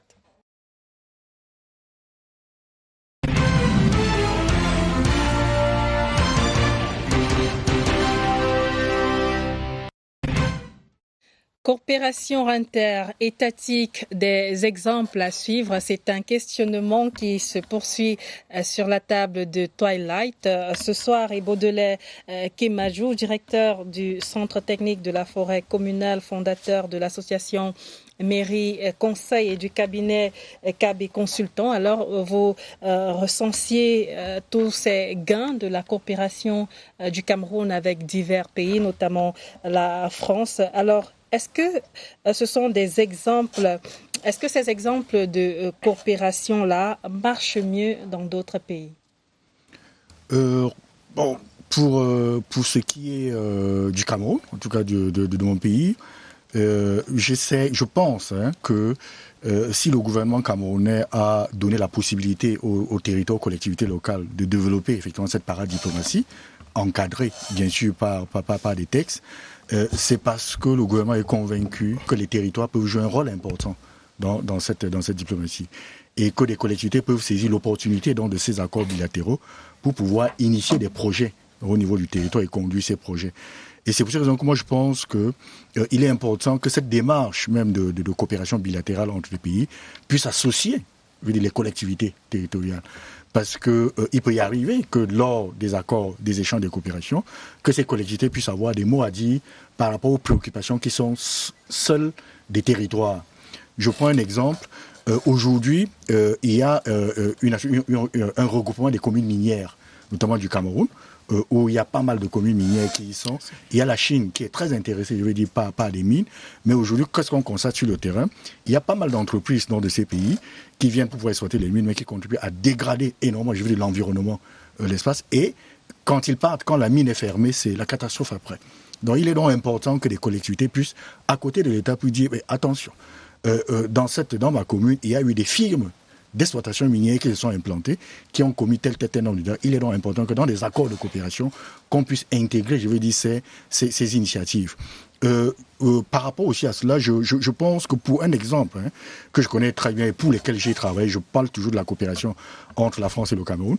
Coopération inter-étatique, des exemples à suivre, c'est un questionnement qui se poursuit sur la table de Twilight. Ce soir, et Baudelaire Kemajou, directeur du Centre technique de la forêt communale, fondateur de l'association Mairie Conseil et du cabinet KB Consultant. Alors, vous recensiez tous ces gains de la coopération du Cameroun avec divers pays, notamment la France. Alors, est-ce que ce sont des exemples, est-ce que ces exemples de coopération-là marchent mieux dans d'autres pays? Bon, pour ce qui est du Cameroun, en tout cas de mon pays, je pense que si le gouvernement camerounais a donné la possibilité aux territoires, aux collectivités locales de développer effectivement cette paradiplomatie, encadrée bien sûr par des textes, c'est parce que le gouvernement est convaincu que les territoires peuvent jouer un rôle important dans cette diplomatie et que les collectivités peuvent saisir l'opportunité de ces accords bilatéraux pour pouvoir initier des projets au niveau du territoire et conduire ces projets. Et c'est pour cette raison que moi je pense qu'il est important que cette démarche même de coopération bilatérale entre les pays puisse associer les collectivités territoriales. Parce qu'il peut y arriver que lors des accords, des échanges de coopération, que ces collectivités puissent avoir des mots à dire par rapport aux préoccupations qui sont seules des territoires. Je prends un exemple. Aujourd'hui, il y a un regroupement des communes minières, notamment du Cameroun, où il y a pas mal de communes minières qui y sont. Il y a la Chine qui est très intéressée, je veux dire, par des mines. Mais aujourd'hui, qu'est-ce qu'on constate sur le terrain? Il y a pas mal d'entreprises de ces pays qui viennent pour pouvoir exploiter les mines, mais qui contribuent à dégrader énormément, je veux dire, l'environnement, l'espace. Et quand ils partent, quand la mine est fermée, c'est la catastrophe après. Donc il est donc important que les collectivités puissent, à côté de l'État, puissent dire, mais attention, dans ma commune, il y a eu des firmes d'exploitation minière qui se sont implantées, qui ont commis tel nombre de. Il est donc important que dans des accords de coopération, qu'on puisse intégrer, je veux dire, ces initiatives. Par rapport aussi à cela, je pense que pour un exemple que je connais très bien et pour lequel j'ai travaillé, je parle toujours de la coopération entre la France et le Cameroun.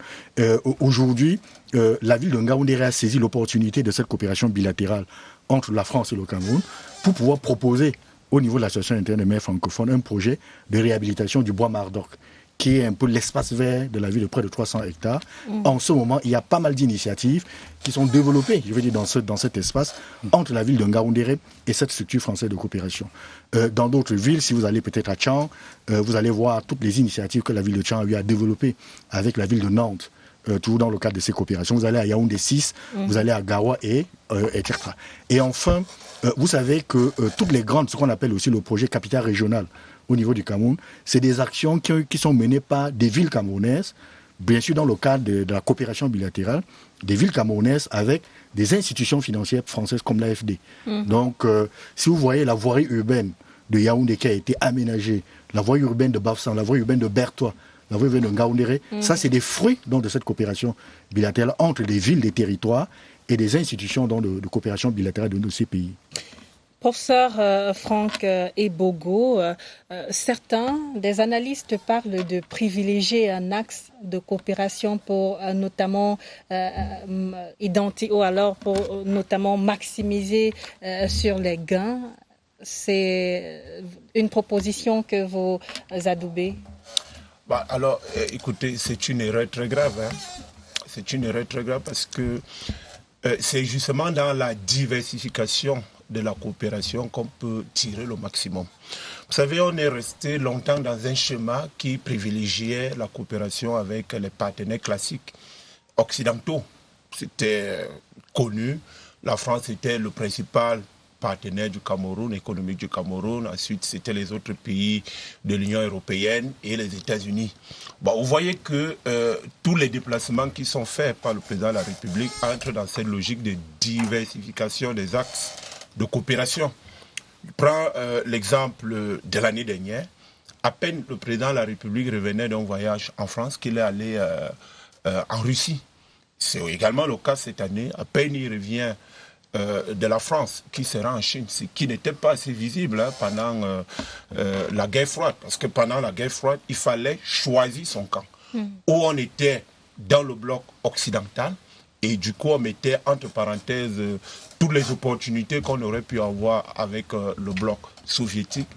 Aujourd'hui, la ville de Ngaoundéré a saisi l'opportunité de cette coopération bilatérale entre la France et le Cameroun pour pouvoir proposer au niveau de l'association interne des maires francophones un projet de réhabilitation du bois Mardoc, qui est un peu l'espace vert de la ville de près de 300 hectares. En ce moment, il y a pas mal d'initiatives qui sont développées, je veux dire, dans cet espace, entre la ville de Ngaoundéré et cette structure française de coopération. Dans d'autres villes, si vous allez peut-être à Tchang, vous allez voir toutes les initiatives que la ville de Tchang a eu à développer avec la ville de Nantes, toujours dans le cadre de ces coopérations. Vous allez à Yaoundé 6, vous allez à Garoua etc. Et enfin, vous savez que toutes les grandes, ce qu'on appelle aussi le projet capital régional, au niveau du Cameroun, c'est des actions qui sont menées par des villes camerounaises, bien sûr dans le cadre de la coopération bilatérale, des villes camerounaises avec des institutions financières françaises comme l'AFD. Donc, si vous voyez la voirie urbaine de Yaoundé qui a été aménagée, la voirie urbaine de Bafsan, la voirie urbaine de Bertois, la voirie urbaine de Ngaoundéré, ça c'est des fruits de cette coopération bilatérale entre des villes, des territoires et des institutions de coopération bilatérale de ces pays. Professeur Franck Ebogo, certains des analystes parlent de privilégier un axe de coopération pour notamment maximiser sur les gains. C'est une proposition que vous adoubez? Alors, écoutez, c'est une erreur très grave. C'est une erreur très grave parce que c'est justement dans la diversification de la coopération qu'on peut tirer le maximum. Vous savez, on est resté longtemps dans un schéma qui privilégiait la coopération avec les partenaires classiques occidentaux. C'était connu. La France était le principal partenaire du Cameroun, économique du Cameroun. Ensuite, c'était les autres pays de l'Union européenne et les États-Unis. Vous voyez que tous les déplacements qui sont faits par le président de la République entrent dans cette logique de diversification des axes de coopération. Je prends l'exemple de l'année dernière. À peine le président de la République revenait d'un voyage en France qu'il est allé en Russie. C'est également le cas cette année. À peine il revient de la France qui sera en Chine, ce qui n'était pas assez visible pendant la guerre froide. Parce que pendant la guerre froide, il fallait choisir son camp. Où on était dans le bloc occidental Et du coup, on mettait entre parenthèses toutes les opportunités qu'on aurait pu avoir avec le bloc soviétique.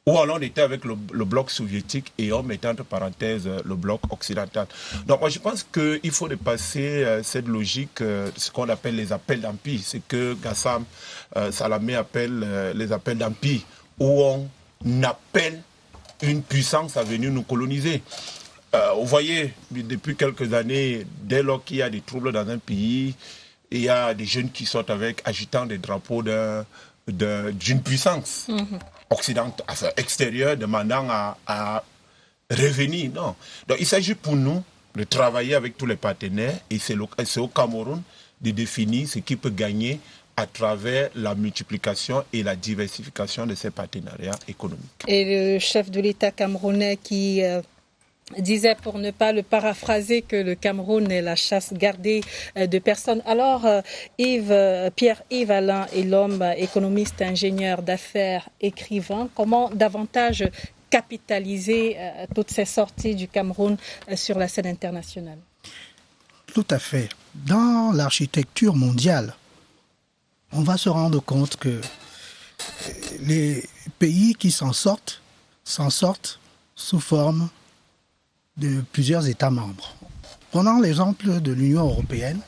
Ou alors on était avec le bloc soviétique et on mettait entre parenthèses le bloc occidental. Donc moi je pense qu'il faut dépasser cette logique, ce qu'on appelle les appels d'empire, ce que Gassam Salamé appelle les appels d'empire, où on appelle une puissance à venir nous coloniser. Vous voyez, depuis quelques années, dès lors qu'il y a des troubles dans un pays, il y a des jeunes qui sortent agitant des drapeaux d'une puissance occidentale, enfin extérieure, demandant à revenir. Non. Donc il s'agit pour nous de travailler avec tous les partenaires, et c'est au Cameroun de définir ce qui peut gagner à travers la multiplication et la diversification de ces partenariats économiques. Et le chef de l'État camerounais qui disait, pour ne pas le paraphraser, que le Cameroun est la chasse gardée de personnes. Alors, Pierre-Yves Alain est l'homme économiste, ingénieur d'affaires, écrivain. Comment davantage capitaliser toutes ces sorties du Cameroun sur la scène internationale? Tout à fait. Dans l'architecture mondiale, on va se rendre compte que les pays qui s'en sortent sous forme de plusieurs États membres. Prenons l'exemple de l'Union européenne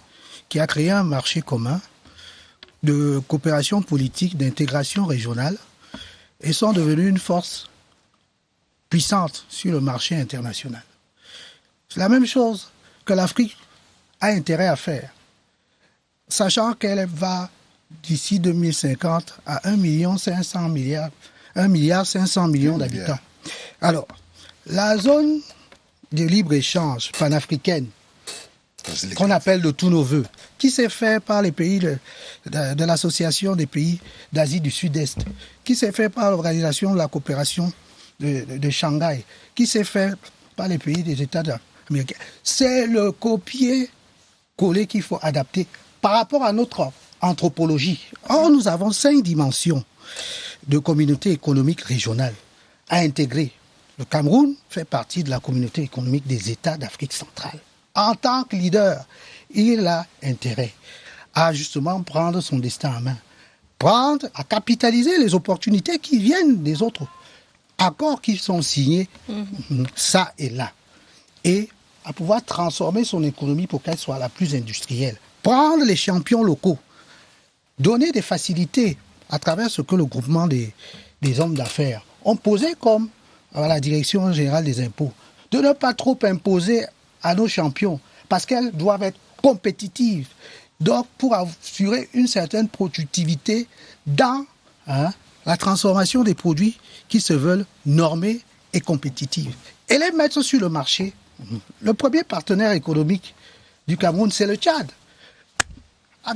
qui a créé un marché commun de coopération politique, d'intégration régionale et sont devenus une force puissante sur le marché international. C'est la même chose que l'Afrique a intérêt à faire, sachant qu'elle va d'ici 2050 à 1,5 milliard d'habitants. Alors, la zone de libre-échange panafricaine, qu'on appelle de tous nos voeux, qui s'est fait par les pays de l'Association des pays d'Asie du Sud-Est, qui s'est fait par l'Organisation de la coopération de Shanghai, qui s'est fait par les pays des États américains. C'est le copier-coller qu'il faut adapter par rapport à notre anthropologie. Or, nous avons 5 dimensions de communauté économique régionale à intégrer. Le Cameroun fait partie de la communauté économique des États d'Afrique centrale. En tant que leader, il a intérêt à justement prendre son destin en main, à capitaliser les opportunités qui viennent des autres accords qui sont signés, ça et là, et à pouvoir transformer son économie pour qu'elle soit la plus industrielle. Prendre les champions locaux, donner des facilités à travers ce que le groupement des hommes d'affaires ont posé comme à la Direction générale des impôts, de ne pas trop imposer à nos champions, parce qu'elles doivent être compétitives. Donc, pour assurer une certaine productivité dans la transformation des produits qui se veulent normés et compétitifs. Et les mettre sur le marché. Le premier partenaire économique du Cameroun, c'est le Tchad.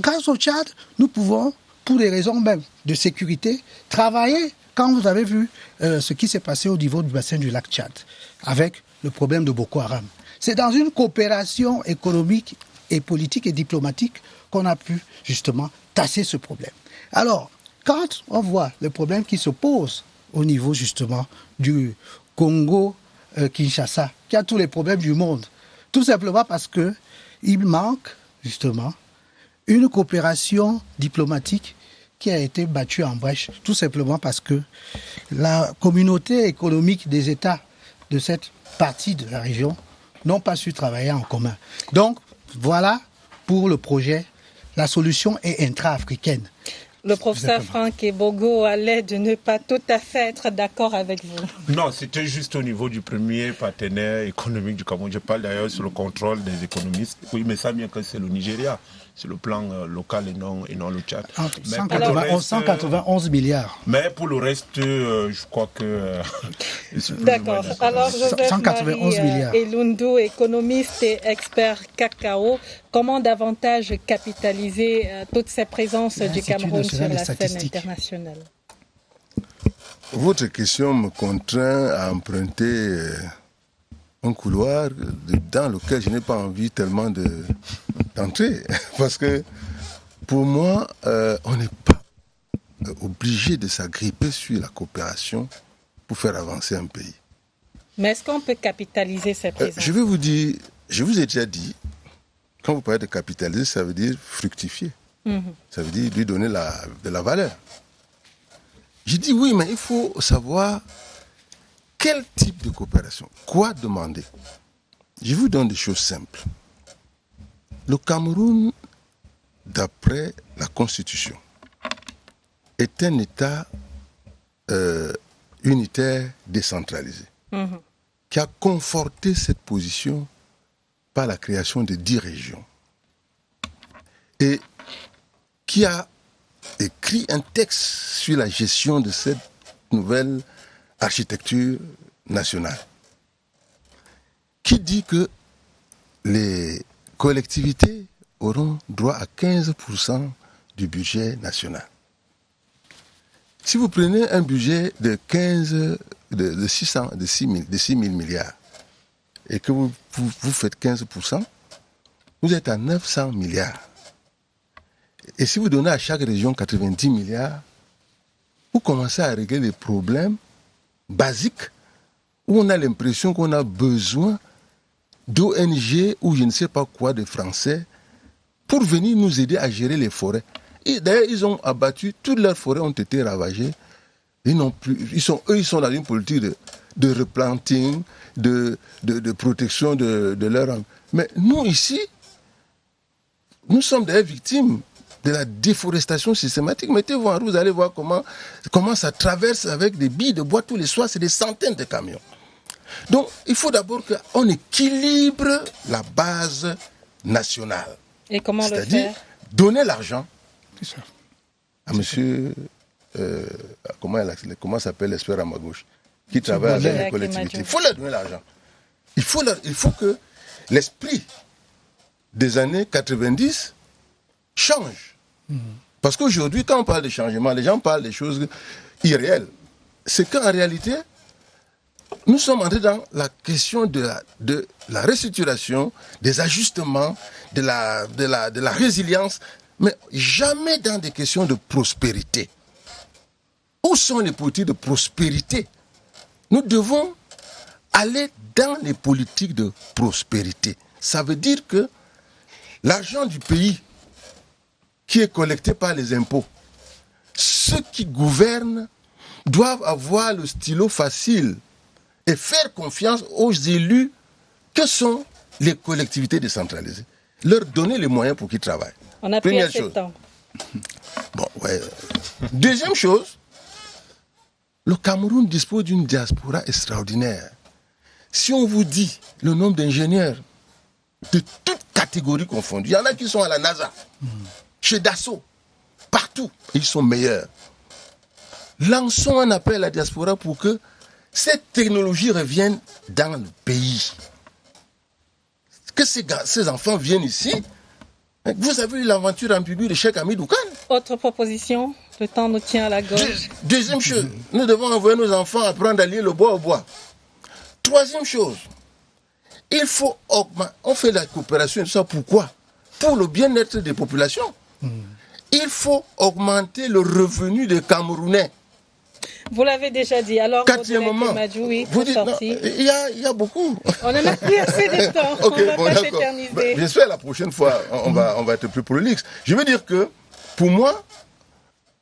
Grâce au Tchad, nous pouvons, pour des raisons même de sécurité, travailler. Quand vous avez vu ce qui s'est passé au niveau du bassin du lac Tchad, avec le problème de Boko Haram, c'est dans une coopération économique et politique et diplomatique qu'on a pu justement tasser ce problème. Alors, quand on voit le problème qui se pose au niveau justement du Congo-Kinshasa, qui a tous les problèmes du monde, tout simplement parce qu'il manque justement une coopération diplomatique qui a été battue en brèche, tout simplement parce que la communauté économique des États de cette partie de la région n'ont pas su travailler en commun. Donc, voilà pour le projet, la solution est intra-africaine. Le professeur Franck Ebogo a l'air de ne pas tout à fait être d'accord avec vous. Non, c'était juste au niveau du premier partenaire économique du Cameroun. Je parle d'ailleurs sur le contrôle des économistes. Oui, mais ça bien que c'est le Nigeria, sur le plan local et non le Tchad. 191 milliards. Mais pour le reste, je crois que... D'accord. Alors, Joseph 191 milliards. Elundu, économiste et expert cacao, comment davantage capitaliser toutes ces présences du Cameroun sur la scène internationale? Votre question me contraint à emprunter un couloir dans lequel je n'ai pas envie tellement d'entrer. Parce que pour moi, on n'est pas obligé de s'agripper sur la coopération pour faire avancer un pays. Mais est-ce qu'on peut capitaliser ces présences? Je vais vous dire, je vous ai déjà dit quand vous parlez de capitaliser, ça veut dire fructifier. Ça veut dire lui donner de la valeur. J'ai dit oui, mais il faut savoir quel type de coopération, quoi demander. Je vous donne des choses simples. Le Cameroun, d'après la Constitution, est un État unitaire décentralisé, qui a conforté cette position par la création de 10 régions et qui a écrit un texte sur la gestion de cette nouvelle architecture nationale qui dit que les collectivités auront droit à 15% du budget national. Si vous prenez un budget de 6 000 milliards et que vous faites 15%, vous êtes à 900 milliards. Et si vous donnez à chaque région 90 milliards, vous commencez à régler les problèmes basiques où on a l'impression qu'on a besoin d'ONG ou je ne sais pas quoi de Français pour venir nous aider à gérer les forêts. Et d'ailleurs, ils ont abattu, toutes leurs forêts ont été ravagées. Ils sont dans une politique de replanting, de protection de leur... Mais nous, ici, nous sommes d'ailleurs victimes de la déforestation systématique. Mettez-vous en route, vous allez voir comment ça traverse avec des billes de bois tous les soirs. C'est des centaines de camions. Donc, il faut d'abord qu'on équilibre la base nationale. Et comment le faire? C'est-à-dire donner l'argent à monsieur... comment s'appelle l'expert à ma gauche qui travaille avec les collectivités. Il faut leur donner l'argent. Il faut que l'esprit des années 90 change. Parce qu'aujourd'hui, quand on parle de changement, les gens parlent des choses irréelles. C'est qu'en réalité, nous sommes entrés dans la question de la restructuration, des ajustements, de la résilience, mais jamais dans des questions de prospérité. Où sont les politiques de prospérité? Nous devons aller dans les politiques de prospérité. Ça veut dire que l'argent du pays qui est collecté par les impôts, ceux qui gouvernent doivent avoir le stylo facile et faire confiance aux élus que sont les collectivités décentralisées. Leur donner les moyens pour qu'ils travaillent. On a pris assez de temps. Bon, ouais. Deuxième chose, le Cameroun dispose d'une diaspora extraordinaire. Si on vous dit le nombre d'ingénieurs de toutes catégories confondues, il y en a qui sont à la NASA, chez Dassault, partout, ils sont meilleurs. Lançons un appel à la diaspora pour que cette technologie revienne dans le pays. Que ces enfants viennent ici. Vous avez eu l'aventure en public de Cheikh Hamidou Kane. Autre proposition, le temps nous tient à la gorge. Deuxième chose, nous devons envoyer nos enfants apprendre à lier le bois au bois. Troisième chose, il faut augmenter. On fait la coopération et tout ça, pourquoi? Pour le bien-être des populations. Il faut augmenter le revenu des Camerounais. Vous l'avez déjà dit. Alors, quatrièmement, vous dites, il y a beaucoup. On n'en a plus assez de temps. Okay, on ne va pas s'éterniser. J'espère la prochaine fois, on va être plus prolixe. Je veux dire que, pour moi,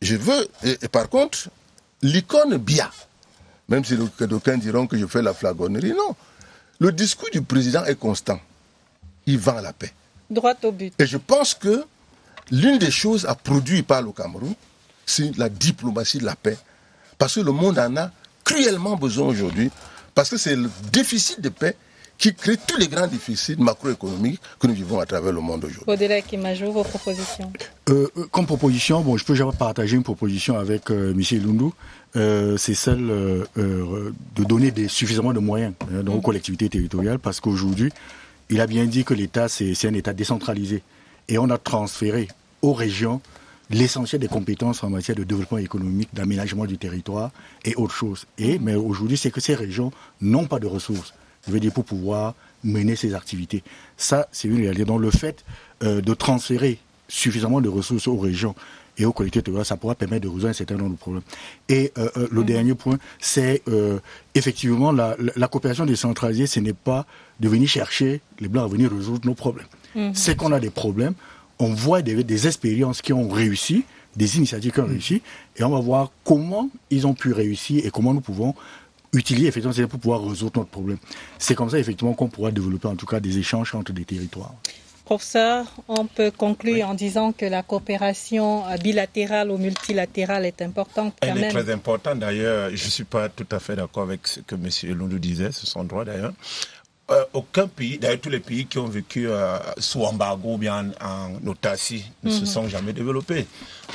je veux, et par contre, l'icône Biya, même si d'aucuns diront que je fais la flagonnerie, non. Le discours du président est constant. Il vend la paix. Droit au but. Et je pense que l'une des choses à produire par le Cameroun, c'est la diplomatie de la paix. Parce que le monde en a cruellement besoin aujourd'hui, parce que c'est le déficit de paix qui crée tous les grands déficits macroéconomiques que nous vivons à travers le monde aujourd'hui. Baudelaire Kimajou, vos propositions? Comme proposition, bon, je peux jamais partager une proposition avec M. Lundu, c'est celle de donner suffisamment de moyens aux collectivités territoriales, parce qu'aujourd'hui, il a bien dit que l'État, c'est un État décentralisé. Et on a transféré aux régions l'essentiel des compétences en matière de développement économique, d'aménagement du territoire et autres choses. Mais aujourd'hui, c'est que ces régions n'ont pas de ressources, je veux dire, pour pouvoir mener ces activités. Ça, c'est une réalité. Donc le fait de transférer suffisamment de ressources aux régions et aux collectivités territoriales, ça pourra permettre de résoudre un certain nombre de problèmes. Et le dernier point, c'est effectivement la coopération décentralisée, ce n'est pas de venir chercher les Blancs à venir résoudre nos problèmes. C'est qu'on a des problèmes. On voit des expériences qui ont réussi, des initiatives qui ont réussi, et on va voir comment ils ont pu réussir et comment nous pouvons utiliser effectivement pour pouvoir résoudre notre problème. C'est comme ça effectivement qu'on pourra développer en tout cas des échanges entre des territoires. Professeur, on peut conclure en disant que la coopération bilatérale ou multilatérale est importante quand même. Elle est très importante d'ailleurs. Je ne suis pas tout à fait d'accord avec ce que M. Lundu disait, c'est son droit d'ailleurs. Aucun pays, d'ailleurs tous les pays qui ont vécu sous embargo ou bien en autarcie ne se sont jamais développés.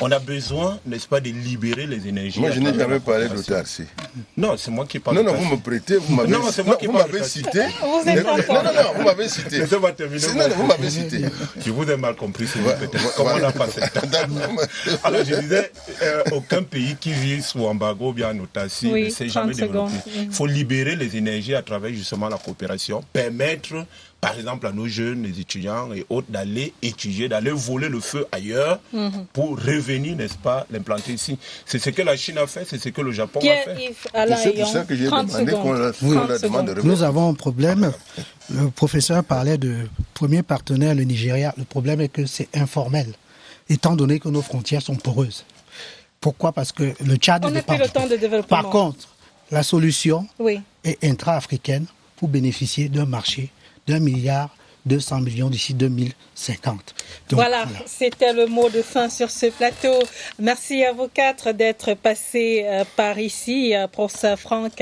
On a besoin, n'est-ce pas, de libérer les énergies. Moi je n'ai jamais parlé d'autarcie. Non, c'est moi qui parle. Non, vous me prêtez, vous m'avez cité. Vous m'avez cité. Laissez-moi terminer. Non, vous m'avez cité. Je vous ai mal compris, c'est peut-être. Comment on a passé le temps. Alors je disais, aucun pays qui vit sous embargo ou bien en autarcie ne s'est jamais développé. Il faut libérer les énergies à travers justement la coopération. Permettre, par exemple, à nos jeunes, les étudiants et autres, d'aller étudier, d'aller voler le feu ailleurs pour revenir, n'est-ce pas, l'implanter ici. C'est ce que la Chine a fait, c'est ce que le Japon a fait. C'est pour ça que j'ai demandé qu'on la demande de revenir. Nous avons un problème. Le professeur parlait de premier partenaire, le Nigeria. Le problème est que c'est informel, étant donné que nos frontières sont poreuses. Pourquoi? Parce que le Tchad n'a plus le temps de développement. Par contre, la solution est intra-africaine pour bénéficier d'un marché d'1,2 milliard d'ici 2050. Donc, voilà, c'était le mot de fin sur ce plateau. Merci à vous quatre d'être passés par ici. Professeur Franck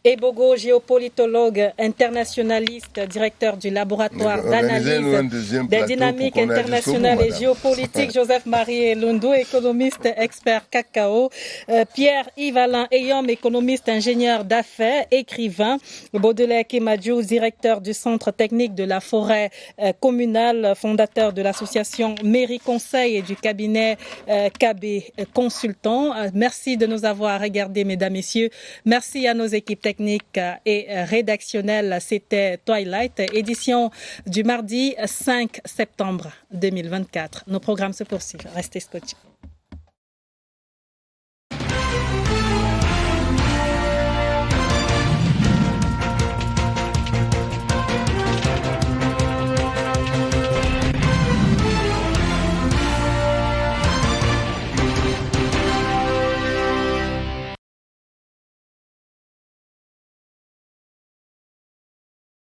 Ebogo, géopolitologue internationaliste, directeur du laboratoire d'analyse des dynamiques internationales et géopolitiques. Joseph-Marie Lundu, économiste, expert cacao. Pierre-Yves Alain Eyom, économiste, ingénieur d'affaires, écrivain. Baudelaire Kemadjou, directeur du Centre technique de la forêt communal, fondateur de l'association Mairie Conseil et du cabinet KB Consultant. Merci de nous avoir regardés, mesdames, messieurs. Merci à nos équipes techniques et rédactionnelles. C'était Twilight, édition du mardi 5 septembre 2024. Nos programmes se poursuivent. Restez scotchés.